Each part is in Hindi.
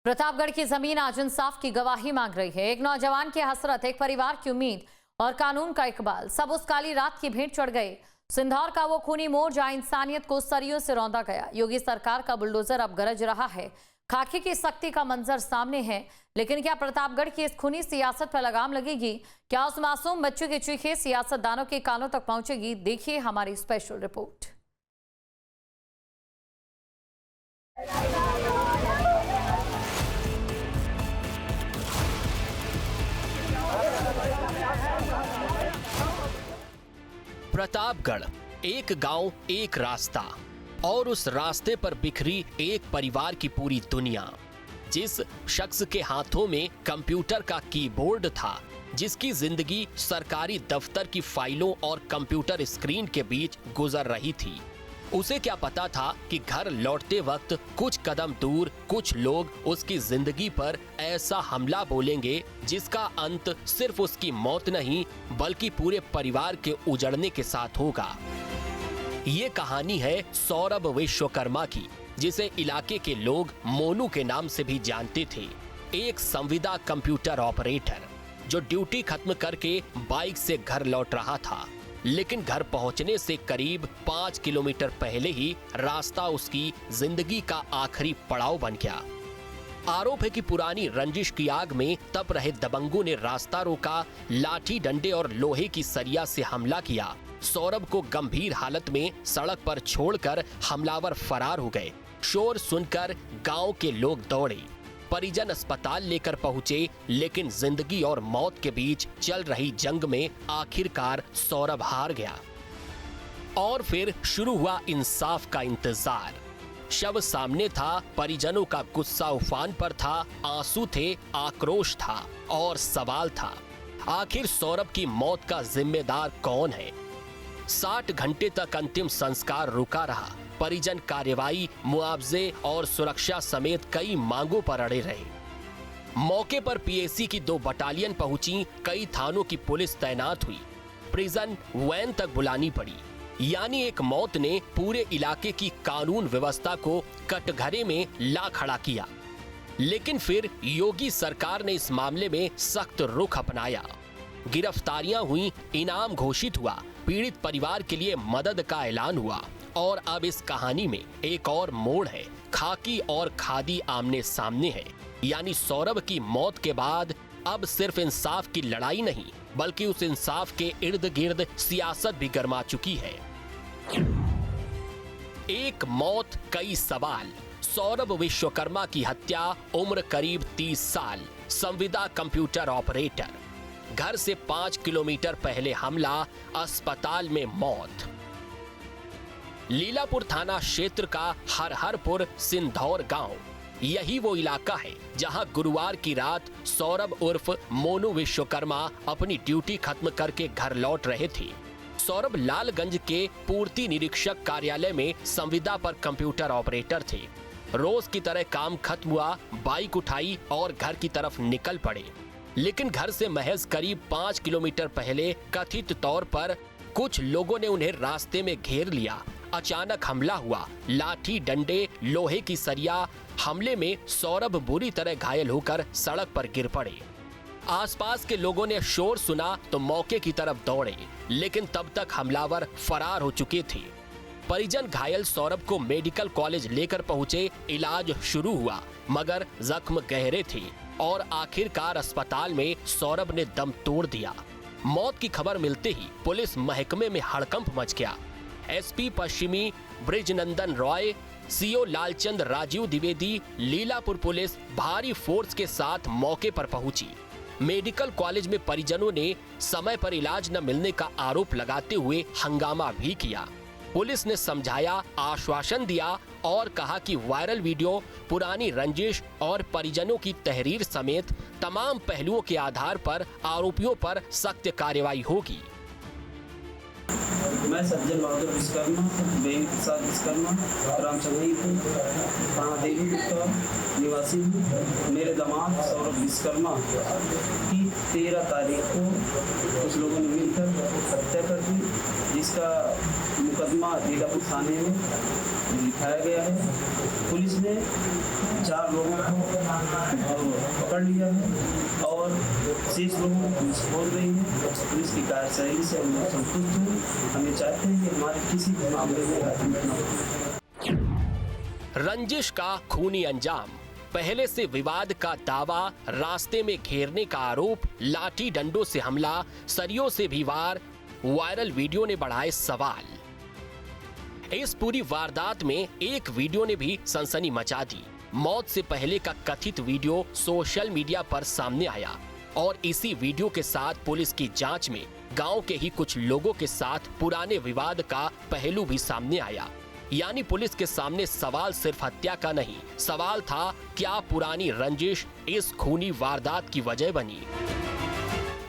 प्रतापगढ़ की जमीन आज इंसाफ की गवाही मांग रही है। एक नौजवान की हसरत, एक परिवार की उम्मीद और कानून का इकबाल, सब उस काली रात की भेंट चढ़ गए। सिंधौर का वो खूनी मोड़ जहां इंसानियत को सरियों से रौंदा गया। योगी सरकार का बुलडोजर अब गरज रहा है। खाकी की सख्ती का मंजर सामने है, लेकिन क्या प्रतापगढ़ की इस खूनी सियासत पर लगाम लगेगी? क्या उस मासूम बच्चों की चीखें सियासतदानों के कानों तक पहुंचेगी? देखिए हमारी स्पेशल रिपोर्ट। प्रतापगढ़, एक गांव एक रास्ता, और उस रास्ते पर बिखरी एक परिवार की पूरी दुनिया। जिस शख्स के हाथों में कंप्यूटर का कीबोर्ड था, जिसकी जिंदगी सरकारी दफ्तर की फाइलों और कंप्यूटर स्क्रीन के बीच गुजर रही थी, उसे क्या पता था कि घर लौटते वक्त कुछ कदम दूर कुछ लोग उसकी जिंदगी पर ऐसा हमला बोलेंगे जिसका अंत सिर्फ उसकी मौत नहीं बल्कि पूरे परिवार के उजड़ने के साथ होगा। ये कहानी है सौरभ विश्वकर्मा की, जिसे इलाके के लोग मोनू के नाम से भी जानते थे। एक संविदा कंप्यूटर ऑपरेटर जो ड्यूटी खत्म करके बाइक से घर लौट रहा था, लेकिन घर पहुंचने से करीब 5 किलोमीटर पहले ही रास्ता उसकी जिंदगी का आखिरी पड़ाव बन गया। आरोप है कि पुरानी रंजिश की आग में तप रहे दबंगों ने रास्ता रोका, लाठी डंडे और लोहे की सरिया से हमला किया। सौरभ को गंभीर हालत में सड़क पर छोड़कर हमलावर फरार हो गए। शोर सुनकर गांव के लोग दौड़े, परिजन अस्पताल लेकर पहुंचे, लेकिन जिंदगी और मौत के बीच चल रही जंग में आखिरकार सौरभ हार गया। और फिर शुरू हुआ इंसाफ का इंतजार। शव सामने था, परिजनों का गुस्सा उफान पर था, आंसू थे, आक्रोश था और सवाल था, आखिर सौरभ की मौत का जिम्मेदार कौन है? 60 घंटे तक अंतिम संस्कार रुका रहा। परिजन कार्रवाई, मुआवजे और सुरक्षा समेत कई मांगों पर अड़े रहे। मौके पर पीएसी की 2 बटालियन पहुंची, कई थानों की पुलिस तैनात हुई, प्रिजन वैन तक बुलानी पड़ी। यानी एक मौत ने पूरे इलाके की कानून व्यवस्था को कटघरे में ला खड़ा किया। लेकिन फिर योगी सरकार ने इस मामले में सख्त रुख अपनाया। गिरफ्तारियां हुई, इनाम घोषित हुआ, पीड़ित परिवार के लिए मदद का ऐलान हुआ। और अब इस कहानी में एक और मोड़ है। खाकी और खादी आमने सामने है। यानी सौरभ की मौत के बाद अब सिर्फ इंसाफ की लड़ाई नहीं, बल्कि उस इंसाफ के इर्द गिर्द सियासत भी गरमा चुकी है। एक मौत, कई सवाल। सौरभ विश्वकर्मा की हत्या, उम्र करीब 30 साल, संविदा कंप्यूटर ऑपरेटर। घर से 5 किलोमीटर पहले हमला, अस्पताल में मौत। लीलापुर थाना क्षेत्र का हरहरपुर सिंधौर गांव, यही वो इलाका है जहां गुरुवार की रात सौरभ उर्फ मोनू विश्वकर्मा अपनी ड्यूटी खत्म करके घर लौट रहे थे। सौरभ लालगंज के पूर्ति निरीक्षक कार्यालय में संविदा पर कंप्यूटर ऑपरेटर थे। रोज की तरह काम खत्म हुआ, बाइक उठाई और घर की तरफ निकल पड़े। लेकिन घर से महज करीब 5 किलोमीटर पहले कथित तौर पर कुछ लोगों ने उन्हें रास्ते में घेर लिया। अचानक हमला हुआ, लाठी डंडे, लोहे की सरिया। हमले में सौरभ बुरी तरह घायल होकर सड़क पर गिर पड़े। आसपास के लोगों ने शोर सुना तो मौके की तरफ दौड़े, लेकिन तब तक हमलावर फरार हो चुके थे। परिजन घायल सौरभ को मेडिकल कॉलेज लेकर पहुंचे, इलाज शुरू हुआ, मगर जख्म गहरे थे और आखिरकार अस्पताल में सौरभ ने दम तोड़ दिया। मौत की खबर मिलते ही पुलिस महकमे में हड़कंप मच गया। एसपी पश्चिमी ब्रिजनंदन रॉय, सीओ लालचंद राजीव द्विवेदी, लीलापुर पुलिस भारी फोर्स के साथ मौके पर पहुंची। मेडिकल कॉलेज में परिजनों ने समय पर इलाज न मिलने का आरोप लगाते हुए हंगामा भी किया। पुलिस ने समझाया, आश्वासन दिया और कहा कि वायरल वीडियो, पुरानी रंजिश और परिजनों की तहरीर समेत तमाम पहलुओं के आधार पर आरोपियों पर सख्त कार्रवाई होगी। मैं सज्जन बहादुर विश्वकर्मा, बैंक प्रसाद विश्वकर्मा, रामचंद्रपुर, थाना देवी गुप्ता निवासी हूँ। मेरे दामाद सौरभ विश्वकर्मा की 13 तारीख को कुछ लोगों ने मिलकर हत्या कर दी, जिसका मुकदमा लीलापुर थाने में लिखाया गया है। पुलिस ने 4 लोगों को पकड़ लिया है और शेष लोगों को पुलिस खोज रही है। पुलिस की कार्यशैली से हम लोग संतुष्ट हैं। हम ये चाहते हैं कि हमारे किसी भी मामले में राजनीति न हो। रंजिश का खूनी अंजाम, पहले से विवाद का दावा, रास्ते में घेरने का आरोप, लाठी डंडों से हमला, सरियों से भी वार, वायरल वीडियो ने बढ़ाए सवाल। इस पूरी वारदात में एक वीडियो ने भी सनसनी मचा दी। मौत से पहले का कथित वीडियो सोशल मीडिया पर सामने आया और इसी वीडियो के साथ पुलिस की जांच में गांव के ही कुछ लोगों के साथ पुराने विवाद का पहलू भी सामने आया। यानी पुलिस के सामने सवाल सिर्फ हत्या का नहीं, सवाल था क्या पुरानी रंजिश इस खूनी वारदात की वजह बनी।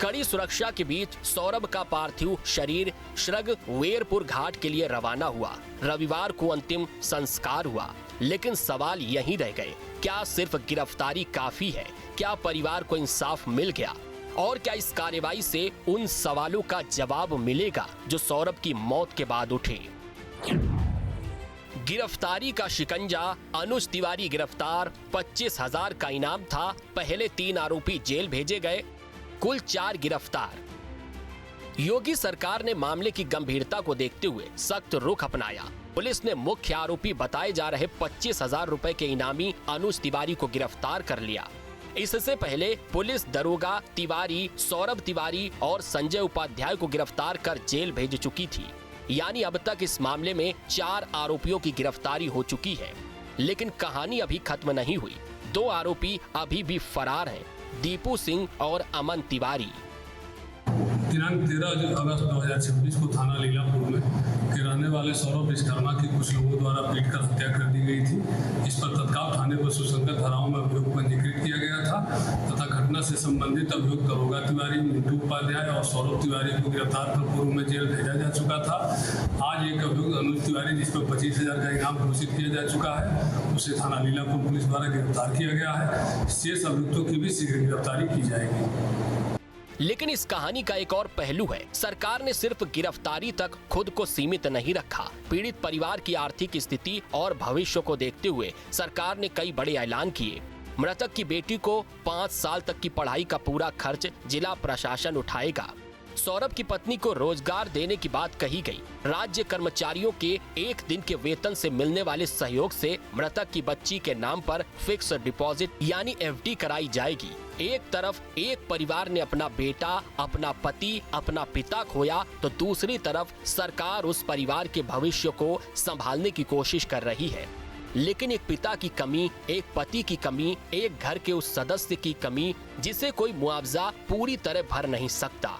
कड़ी सुरक्षा के बीच सौरभ का पार्थिव शरीर श्रग वेरपुर घाट के लिए रवाना हुआ। रविवार को अंतिम संस्कार हुआ, लेकिन सवाल यहीं रह गए, क्या सिर्फ गिरफ्तारी काफी है? क्या परिवार को इंसाफ मिल गया? और क्या इस कार्रवाई से उन सवालों का जवाब मिलेगा जो सौरभ की मौत के बाद उठे? गिरफ्तारी का शिकंजा, अनुज तिवारी गिरफ्तार, 25,000 का इनाम था। पहले 3 आरोपी जेल भेजे गए, कुल 4 गिरफ्तार। योगी सरकार ने मामले की गंभीरता को देखते हुए सख्त रुख अपनाया। पुलिस ने मुख्य आरोपी बताए जा रहे 25,000 रुपए के इनामी अनुज तिवारी को गिरफ्तार कर लिया। इससे पहले पुलिस दरोगा तिवारी, सौरभ तिवारी और संजय उपाध्याय को गिरफ्तार कर जेल भेज चुकी थी। यानी अब तक इस मामले में 4 आरोपियों की गिरफ्तारी हो चुकी है। लेकिन कहानी अभी खत्म नहीं हुई। 2 आरोपी अभी भी फरार हैं, दीपू सिंह और अमन तिवारी। दिनांक 13 अगस्त 2026 को थाना लीलापुर में के रहने वाले सौरभ विश्वकर्मा की कुछ लोगों द्वारा पीटकर हत्या कर दी गई थी। इस पर तत्काल थाने पर सुसंगत धाराओं में अभियोग पंजीकृत किया गया था तथा घटना से संबंधित अभियुक्त दरोगा तिवारी, मिंटू उपाध्याय और सौरभ तिवारी को गिरफ्तार कर पूर्व में जेल भेजा जा चुका था। आज एक अभियुक्त अनुज तिवारी, जिस पर 25,000 का इनाम घोषित किया जा चुका है, उसे थाना लीलापुर पुलिस द्वारा गिरफ्तार किया गया है। शेष अभियुक्तों की भी शीघ्र गिरफ्तारी की जाएगी। लेकिन इस कहानी का एक और पहलू है। सरकार ने सिर्फ गिरफ्तारी तक खुद को सीमित नहीं रखा। पीड़ित परिवार की आर्थिक स्थिति और भविष्य को देखते हुए सरकार ने कई बड़े ऐलान किए। मृतक की बेटी को 5 साल तक की पढ़ाई का पूरा खर्च जिला प्रशासन उठाएगा। सौरभ की पत्नी को रोजगार देने की बात कही गई। राज्य कर्मचारियों के 1 दिन के वेतन से मिलने वाले सहयोग से मृतक की बच्ची के नाम पर फिक्स डिपॉजिट यानी FD कराई जाएगी। एक तरफ एक परिवार ने अपना बेटा, अपना पति, अपना पिता खोया, तो दूसरी तरफ सरकार उस परिवार के भविष्य को संभालने की कोशिश कर रही है। लेकिन एक पिता की कमी, एक पति की कमी, एक घर के उस सदस्य की कमी जिसे कोई मुआवजा पूरी तरह भर नहीं सकता।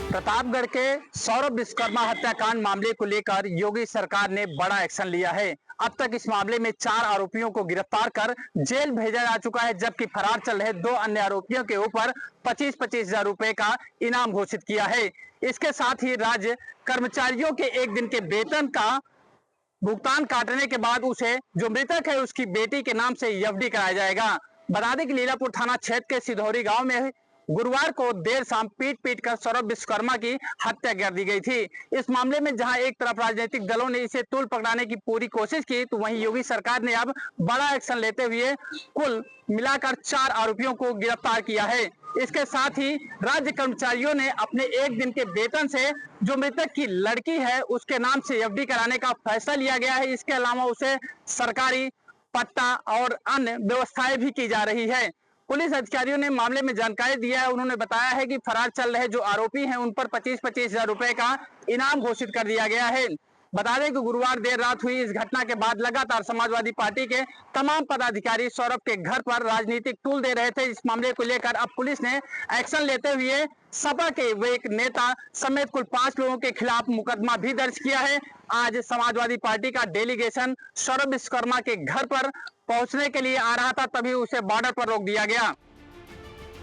प्रतापगढ़ के सौरभ विश्वकर्मा हत्याकांड मामले को लेकर योगी सरकार ने बड़ा एक्शन लिया है। अब तक इस मामले में 4 आरोपियों को गिरफ्तार कर जेल भेजा जा चुका है, जबकि फरार चल रहे 2 अन्य आरोपियों के ऊपर 25,000 रुपए का इनाम घोषित किया है। इसके साथ ही राज्य कर्मचारियों के 1 दिन के वेतन का भुगतान काटने के बाद उसे, जो मृतक है, उसकी बेटी के नाम से FD कराया जाएगा। बता दें कि लीलापुर थाना क्षेत्र के सिधौरी गांव में गुरुवार को देर शाम पीट कर सौरभ विश्वकर्मा की हत्या कर दी गई थी। इस मामले में जहां एक तरफ राजनीतिक दलों ने इसे तूल पकड़ाने की पूरी कोशिश की, तो वहीं योगी सरकार ने अब बड़ा एक्शन लेते हुए कुल मिलाकर 4 आरोपियों को गिरफ्तार किया है। इसके साथ ही राज्य कर्मचारियों ने अपने 1 दिन के वेतन से जो मृतक की लड़की है उसके नाम से FD कराने का फैसला लिया गया है। इसके अलावा उसे सरकारी पट्टा और अन्य व्यवस्थाएं भी की जा रही है। पुलिस अधिकारियों ने मामले में जानकारी दिया है। उन्होंने बताया है कि फरार चल रहे जो आरोपी हैं उन पर 25,000 रुपए का इनाम घोषित कर दिया गया है। बता दें कि गुरुवार देर रात हुई इस घटना के बाद लगातार समाजवादी पार्टी के तमाम पदाधिकारी सौरभ के घर पर राजनीतिक टूल दे रहे थे। इस मामले को लेकर अब पुलिस ने एक्शन लेते हुए सपा के एक नेता समेत कुल 5 लोगों के खिलाफ मुकदमा भी दर्ज किया है। आज समाजवादी पार्टी का डेलीगेशन सौरभ विश्वकर्मा के घर पर पहुंचने के लिए आ रहा था, तभी उसे बॉर्डर पर रोक दिया गया।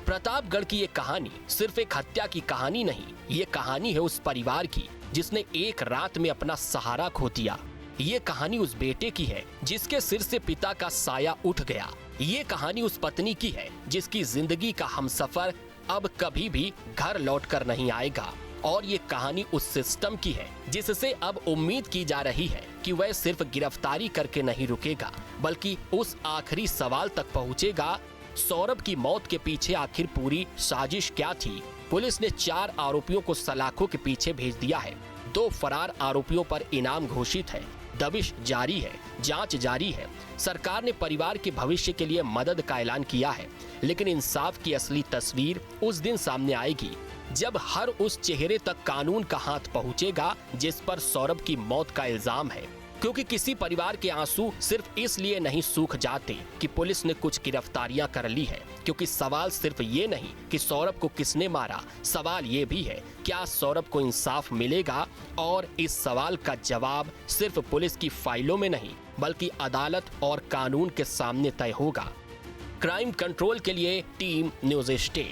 प्रतापगढ़ की ये कहानी सिर्फ एक हत्या की कहानी नहीं, ये कहानी है उस परिवार की जिसने एक रात में अपना सहारा खो दिया। ये कहानी उस बेटे की है जिसके सिर से पिता का साया उठ गया। ये कहानी उस पत्नी की है जिसकी जिंदगी का हमसफर अब कभी भी घर लौटकर नहीं आएगा। और ये कहानी उस सिस्टम की है जिससे अब उम्मीद की जा रही है कि वह सिर्फ गिरफ्तारी करके नहीं रुकेगा, बल्कि उस आखिरी सवाल तक पहुंचेगा, सौरभ की मौत के पीछे आखिर पूरी साजिश क्या थी। पुलिस ने 4 आरोपियों को सलाखों के पीछे भेज दिया है। 2 फरार आरोपियों पर इनाम घोषित है। दबिश जारी है, जांच जारी है। सरकार ने परिवार के भविष्य के लिए मदद का ऐलान किया है, लेकिन इंसाफ की असली तस्वीर उस दिन सामने आएगी जब हर उस चेहरे तक कानून का हाथ पहुंचेगा जिस पर सौरभ की मौत का इल्जाम है। क्योंकि किसी परिवार के आंसू सिर्फ इसलिए नहीं सूख जाते कि पुलिस ने कुछ गिरफ्तारियां कर ली है, क्योंकि सवाल सिर्फ ये नहीं कि सौरभ को किसने मारा, सवाल ये भी है क्या सौरभ को इंसाफ मिलेगा। और इस सवाल का जवाब सिर्फ पुलिस की फाइलों में नहीं, बल्कि अदालत और कानून के सामने तय होगा। क्राइम कंट्रोल के लिए टीम न्यूज़ स्टे।